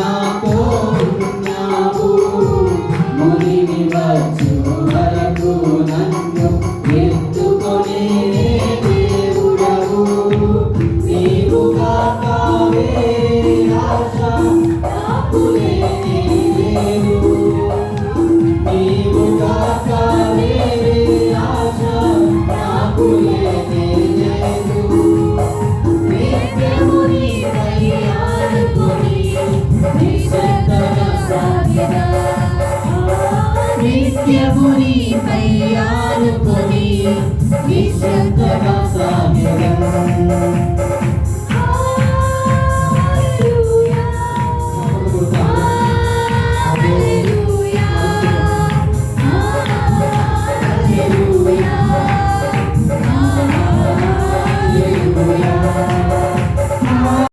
నాకున్నావు మునివి వచ్చు వరకు నన్ను ఎత్తుకొనే దేవుడవు నీవు కాక వేరే ఆశ నాకు లేనే లేదు నీవు కాక వేరే ఆశ నాకు లేనే లేదు నిత్యము నీపై ఆనుకొని నిశ్శబ్దగా సాగినా నిత్యము నీపై ఆనుకొని నిశ్శబ్దగా సాగినా